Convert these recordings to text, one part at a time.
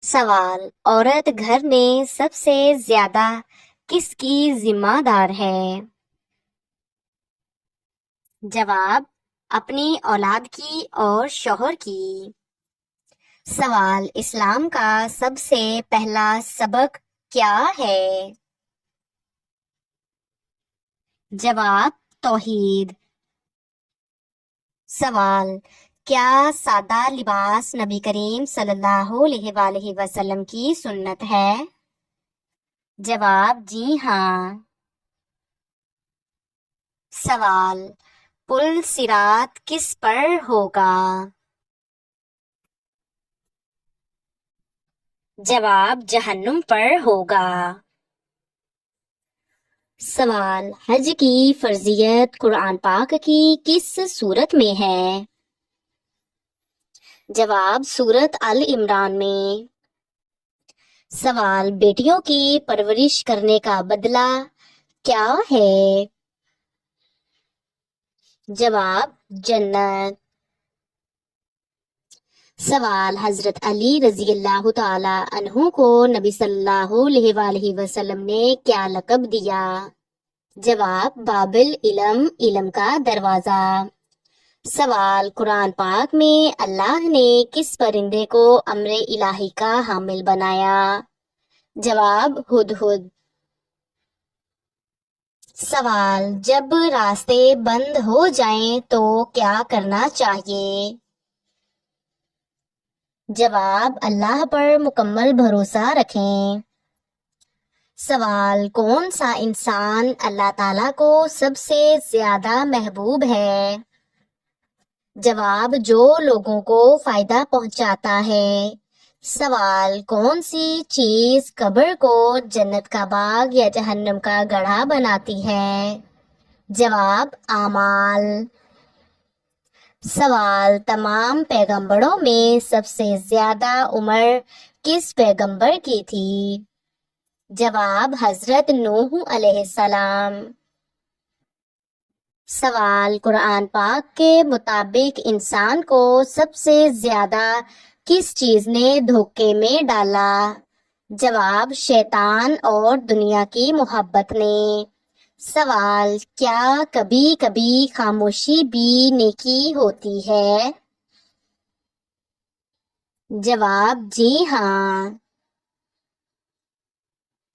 سوال: عورت گھر میں سب سے زیادہ کس کی ذمہ دار ہے؟ جواب: اپنی اولاد کی اور شوہر کی۔ سوال: اسلام کا سب سے پہلا سبق کیا ہے؟ جواب: توحید۔ سوال: کیا سادہ لباس نبی کریم صلی اللہ علیہ وآلہ وسلم کی سنت ہے؟ جواب: جی ہاں۔ سوال: پل صراط کس پر ہوگا؟ جواب: جہنم پر ہوگا۔ سوال: حج کی فرضیت قرآن پاک کی کس سورت میں ہے؟ جواب: سورت آل عمران میں۔ سوال: بیٹیوں کی پرورش کرنے کا بدلہ کیا ہے؟ جواب: جنت۔ سوال: حضرت علی رضی اللہ تعالی عنہ کو نبی صلی اللہ علیہ وآلہ وسلم نے کیا لقب دیا؟ جواب: باب العلم، علم کا دروازہ۔ سوال: قرآن پاک میں اللہ نے کس پرندے کو امر الہی کا حامل بنایا؟ جواب: ہدہد۔ سوال: جب راستے بند ہو جائیں تو کیا کرنا چاہیے؟ جواب: اللہ پر مکمل بھروسہ رکھیں۔ سوال: کون سا انسان اللہ تعالیٰ کو سب سے زیادہ محبوب ہے؟ جواب: جو لوگوں کو فائدہ پہنچاتا ہے۔ سوال: کون سی چیز قبر کو جنت کا باغ یا جہنم کا گڑھا بناتی ہے؟ جواب: اعمال۔ سوال: تمام پیغمبروں میں سب سے زیادہ عمر کس پیغمبر کی تھی؟ جواب: حضرت نوح علیہ السلام۔ سوال: قرآن پاک کے مطابق انسان کو سب سے زیادہ کس چیز نے دھوکے میں ڈالا؟ جواب: شیطان اور دنیا کی محبت نے۔ سوال: کیا کبھی کبھی خاموشی بھی نیکی ہوتی ہے؟ جواب: جی ہاں۔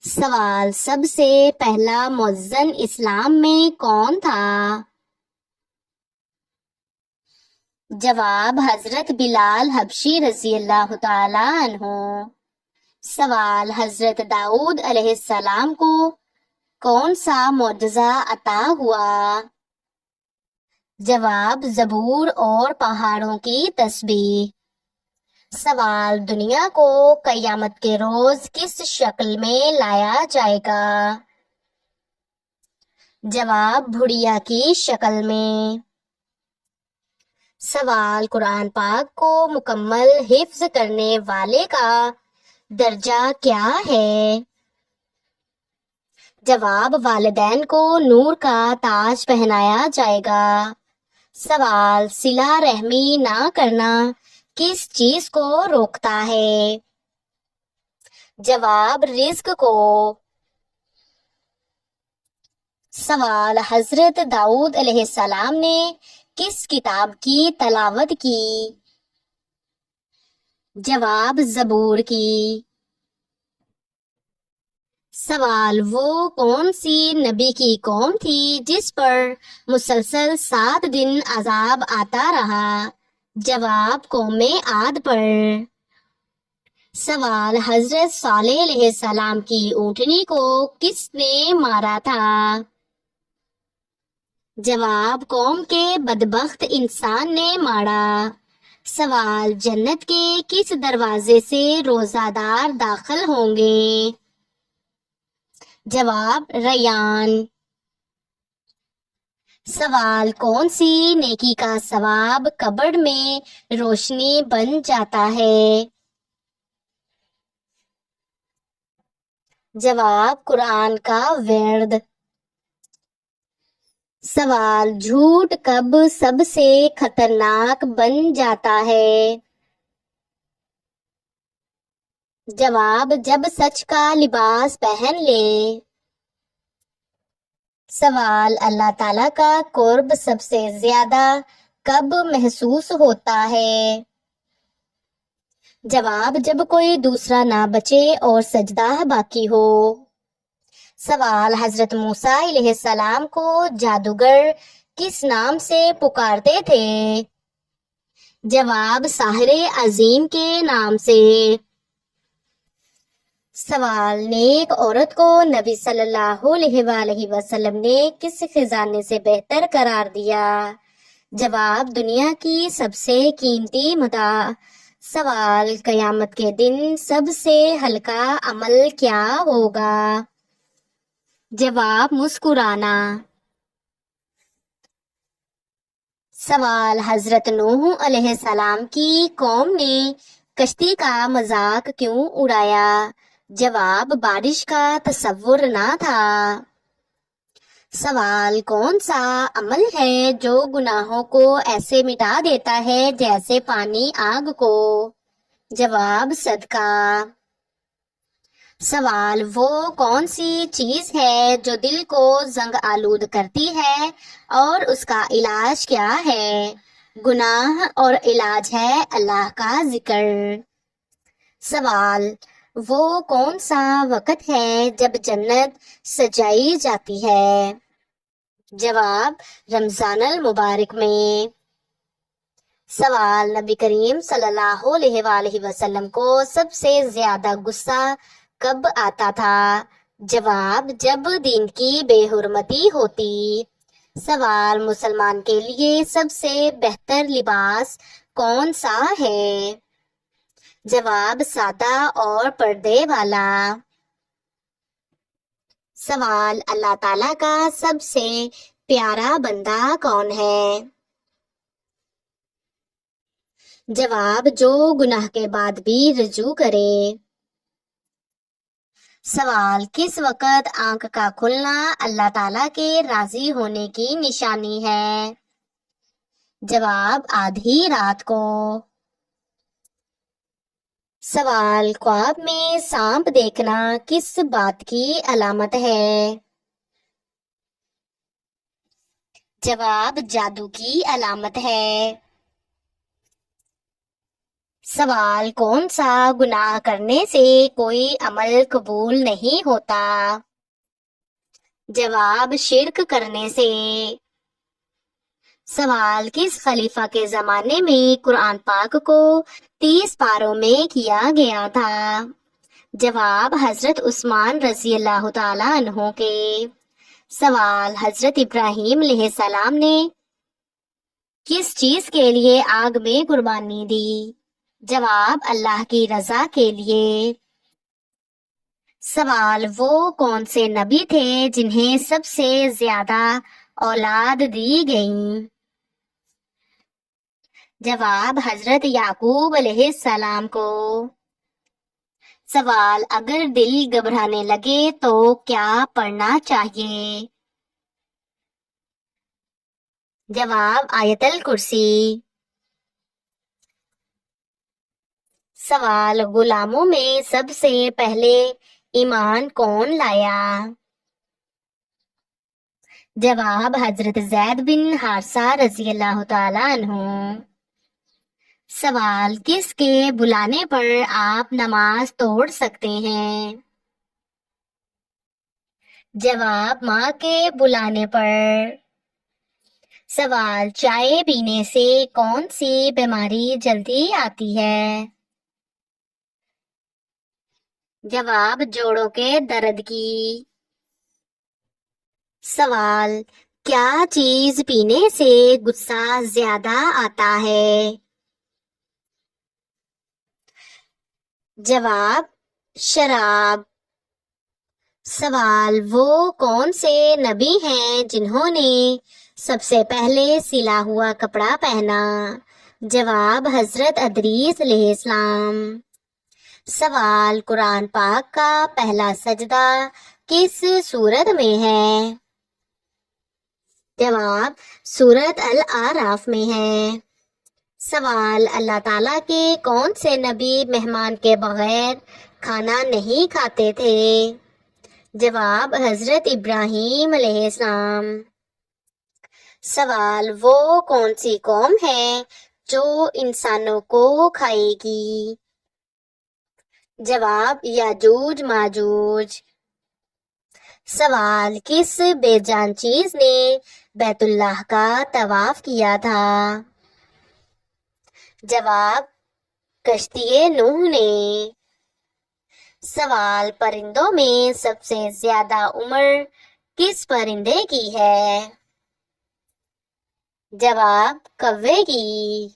سوال: سب سے پہلا مؤذن اسلام میں کون تھا؟ جواب: حضرت بلال حبشی رضی اللہ تعالی عنہ۔ سوال: حضرت داؤد علیہ السلام کو کون سا معجزہ عطا ہوا؟ جواب: زبور اور پہاڑوں کی تسبیح۔ سوال: دنیا کو قیامت کے روز کس شکل میں لایا جائے گا؟ جواب: بھڑیا کی شکل میں۔ سوال: قرآن پاک کو مکمل حفظ کرنے والے کا درجہ کیا ہے؟ جواب: والدین کو نور کا تاج پہنایا جائے گا۔ سوال: صلہ رحمی نہ کرنا کس چیز کو روکتا ہے؟ جواب: رزق کو۔ سوال: حضرت داؤد علیہ السلام نے کس کتاب کی تلاوت کی؟ جواب: زبور کی۔ سوال: وہ کون سی نبی کی قوم تھی جس پر مسلسل 7 دن عذاب آتا رہا؟ جواب: قوم عاد پر۔ سوال: حضرت صالح علیہ السلام کی اونٹنی کو کس نے مارا تھا؟ جواب: قوم کے بدبخت انسان نے مارا۔ سوال: جنت کے کس دروازے سے روزہ دار داخل ہوں گے؟ جواب: ریان۔ سوال: کون سی نیکی کا ثواب قبر میں روشنی بن جاتا ہے؟ جواب: قرآن کا ورد۔ سوال: جھوٹ کب سب سے خطرناک بن جاتا ہے؟ جواب جب سچ کا لباس پہن لے۔ سوال اللہ تعالیٰ کا قرب سب سے زیادہ کب محسوس ہوتا ہے؟ جواب جب کوئی دوسرا نہ بچے اور سجدہ باقی ہو۔ سوال حضرت موسیٰ علیہ السلام کو جادوگر کس نام سے پکارتے تھے؟ جواب ساحر عظیم کے نام سے۔ سوال نیک عورت کو نبی صلی اللہ علیہ وآلہ وسلم نے کس خزانے سے بہتر قرار دیا؟ جواب دنیا کی سب سے قیمتی متاع۔ سوال قیامت کے دن سب سے ہلکا عمل کیا ہوگا؟ جواب مسکرانا۔ سوال حضرت نوح علیہ السلام کی قوم نے کشتی کا مذاق کیوں اڑایا؟ جواب بارش کا تصور نہ تھا۔ سوال کون سا عمل ہے جو گناہوں کو ایسے مٹا دیتا ہے جیسے پانی آگ کو؟ جواب صدقہ۔ سوال وہ کون سی چیز ہے جو دل کو زنگ آلود کرتی ہے اور اس کا علاج کیا ہے؟ گناہ اور علاج ہے اللہ کا ذکر۔ سوال وہ کون سا وقت ہے جب جنت سجائی جاتی ہے؟ جواب رمضان المبارک میں۔ سوال نبی کریم صلی اللہ علیہ وآلہ وسلم کو سب سے زیادہ غصہ کب آتا تھا؟ جواب جب دین کی بے حرمتی ہوتی۔ سوال مسلمان کے لیے سب سے بہتر لباس کون سا ہے؟ جواب سادہ اور پردے والا۔ سوال اللہ تعالیٰ کا سب سے پیارا بندہ کون ہے؟ جواب جو گناہ کے بعد بھی رجوع کرے۔ سوال کس وقت آنکھ کا کھلنا اللہ تعالیٰ کے راضی ہونے کی نشانی ہے؟ جواب آدھی رات کو۔ سوال خواب میں سانپ دیکھنا کس بات کی علامت ہے؟ جواب جادو کی علامت ہے۔ سوال کون سا گناہ کرنے سے کوئی عمل قبول نہیں ہوتا؟ جواب شرک کرنے سے۔ سوال کس خلیفہ کے زمانے میں قرآن پاک کو 30 پاروں میں کیا گیا تھا؟ جواب حضرت عثمان رضی اللہ تعالی عنہ کے۔ سوال حضرت ابراہیم علیہ السلام نے کس چیز کے لیے آگ میں قربانی دی؟ جواب اللہ کی رضا کے لیے۔ سوال وہ کون سے نبی تھے جنہیں سب سے زیادہ اولاد دی گئیں؟ جواب حضرت یعقوب علیہ السلام کو۔ سوال اگر دل گھبرانے لگے تو کیا پڑھنا چاہیے؟ جواب آیت الکرسی۔ سوال غلاموں میں سب سے پہلے ایمان کون لایا؟ جواب حضرت زید بن حارثہ رضی اللہ تعالی عنہ۔ سوال کس کے بلانے پر آپ نماز توڑ سکتے ہیں؟ جواب ماں کے بلانے پر۔ سوال چائے پینے سے کون سی بیماری جلدی آتی ہے؟ جواب جوڑوں کے درد کی۔ سوال کیا چیز پینے سے غصہ زیادہ آتا ہے؟ جواب شراب۔ سوال وہ کون سے نبی ہیں جنہوں نے سب سے پہلے سلا ہوا کپڑا پہنا؟ جواب حضرت ادریس علیہ السلام۔ سوال قرآن پاک کا پہلا سجدہ کس سورت میں ہے؟ جواب سورت الاعراف میں ہے۔ سوال اللہ تعالیٰ کے کون سے نبی مہمان کے بغیر کھانا نہیں کھاتے تھے؟ جواب حضرت ابراہیم علیہ السلام۔ سوال، وہ کون سی قوم ہے جو انسانوں کو کھائے گی؟ جواب یاجوج ماجوج۔ سوال، کس بے جان چیز نے بیت اللہ کا طواف کیا تھا؟ جواب کشتی نوح نے۔ سوال، پرندوں میں سب سے زیادہ عمر کس پرندے کی ہے؟ جواب کوے کی۔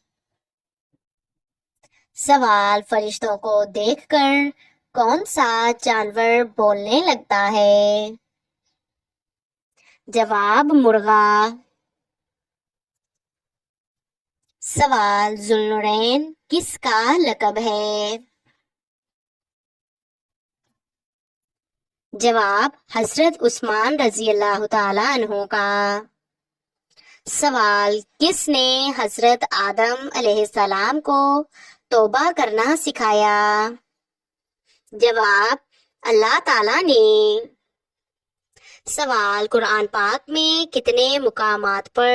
سوال، فرشتوں کو دیکھ کر کون سا جانور بولنے لگتا ہے؟ جواب مرغا۔ سوال، ذوالنورین کس کا لقب ہے؟ جواب حضرت عثمان رضی اللہ تعالی عنہ کا۔ سوال، کس نے حضرت آدم علیہ السلام کو توبہ کرنا سکھایا؟ جواب اللہ تعالی نے۔ سوال، قرآن پاک میں کتنے مقامات پر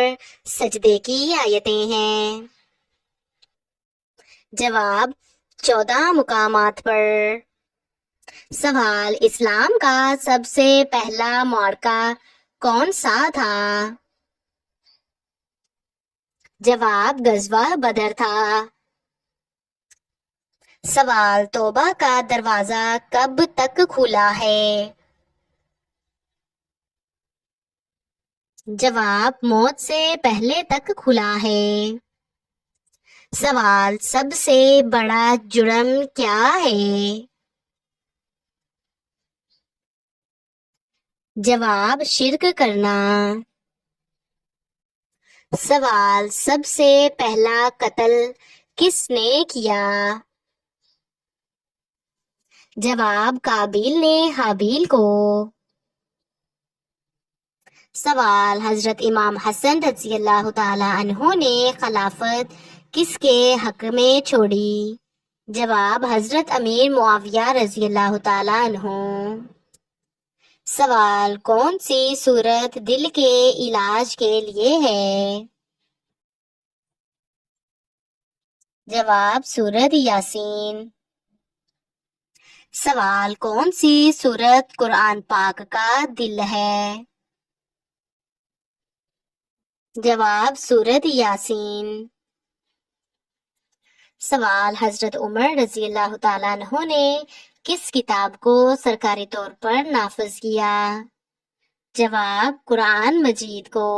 سجدے کی آیتیں ہیں؟ جواب 14 مقامات پر۔ سوال، اسلام کا سب سے پہلا معرکہ کون سا تھا؟ جواب غزوہ بدر تھا۔ سوال، توبہ کا دروازہ کب تک کھلا ہے؟ جواب موت سے پہلے تک کھلا ہے۔ سوال، سب سے بڑا جرم کیا ہے؟ جواب شرک کرنا۔ سوال، سب سے پہلا قتل کس نے کیا؟ جواب قابیل نے حابیل کو۔ سوال، حضرت امام حسن رضی اللہ تعالی عنہ نے خلافت کس کے حق میں چھوڑی؟ جواب حضرت امیر معاویہ رضی اللہ تعالی عنہ۔ سوال، کون سی سورت دل کے علاج کے لیے ہے؟ جواب سورت یاسین۔ سوال، کون سی سورت قرآن پاک کا دل ہے؟ جواب سورت یاسین۔ سوال، حضرت عمر رضی اللہ تعالیٰ عنہ نے کس کتاب کو سرکاری طور پر نافذ کیا؟ جواب قرآن مجید کو۔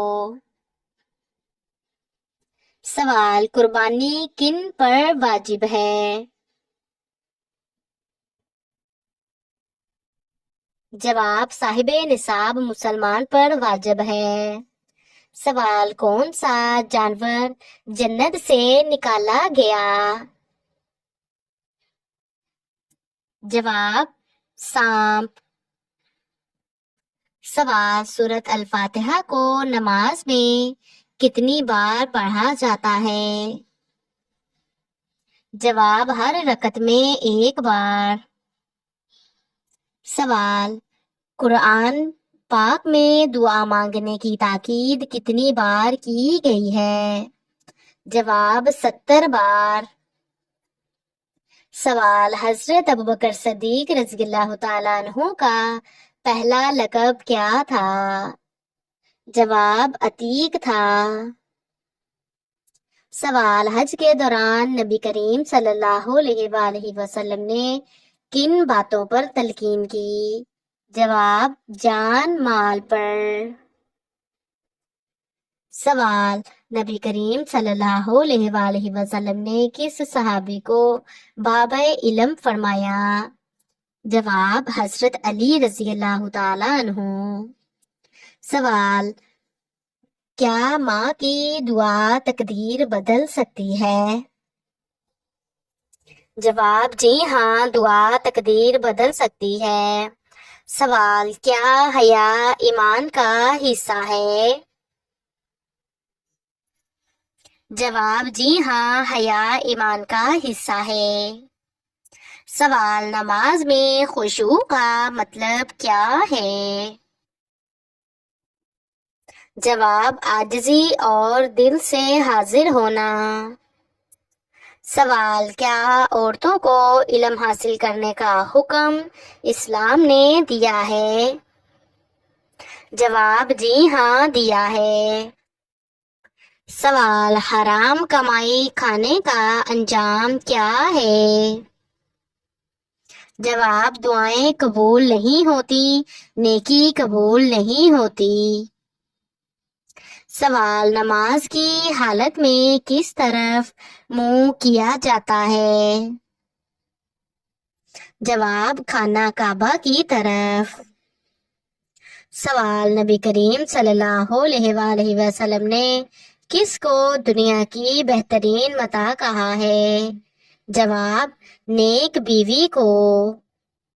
سوال، قربانی کن پر واجب ہے؟ جواب صاحب نصاب مسلمان پر واجب ہے۔ سوال، کون سا جانور جنت سے نکالا گیا؟ جواب سانپ۔ سوال، سورۃ الفاتحہ کو نماز میں کتنی بار پڑھا جاتا ہے؟ جواب ہر رکعت میں 1 بار۔ سوال، قرآن پاک میں دعا مانگنے کی تاکید کتنی بار کی گئی ہے؟ جواب 70 بار۔ سوال، حضرت ابوبکر صدیق رضی اللہ تعالیٰ عنہ کا پہلا لقب کیا تھا؟ جواب عتیق تھا۔ سوال، حج کے دوران نبی کریم صلی اللہ علیہ وآلہ وسلم نے کن باتوں پر تلقین کی؟ جواب جان مال پر۔ سوال، نبی کریم صلی اللہ علیہ وآلہ وسلم نے کس صحابی کو باب علم فرمایا؟ جواب حضرت علی رضی اللہ تعالی عنہ۔ سوال، کیا ماں کی دعا تقدیر بدل سکتی ہے؟ جواب جی ہاں، دعا تقدیر بدل سکتی ہے۔ سوال، کیا حیا ایمان کا حصہ ہے؟ جواب جی ہاں، حیا ایمان کا حصہ ہے۔ سوال، نماز میں خشوع کا مطلب کیا ہے؟ جواب، عاجزی اور دل سے حاضر ہونا۔ سوال، کیا عورتوں کو علم حاصل کرنے کا حکم اسلام نے دیا ہے؟ جواب، جی ہاں، دیا ہے۔ سوال، حرام کمائی کھانے کا انجام کیا ہے؟ جواب، دعائیں قبول نہیں ہوتی، نیکی قبول نہیں ہوتی۔ سوال، نماز کی حالت میں کس طرف منہ کیا جاتا ہے؟ جواب، خانہ کعبہ کی طرف۔ سوال، نبی کریم صلی اللہ علیہ وآلہ وسلم نے کس کو دنیا کی بہترین متاع کہا ہے؟ جواب، نیک بیوی کو۔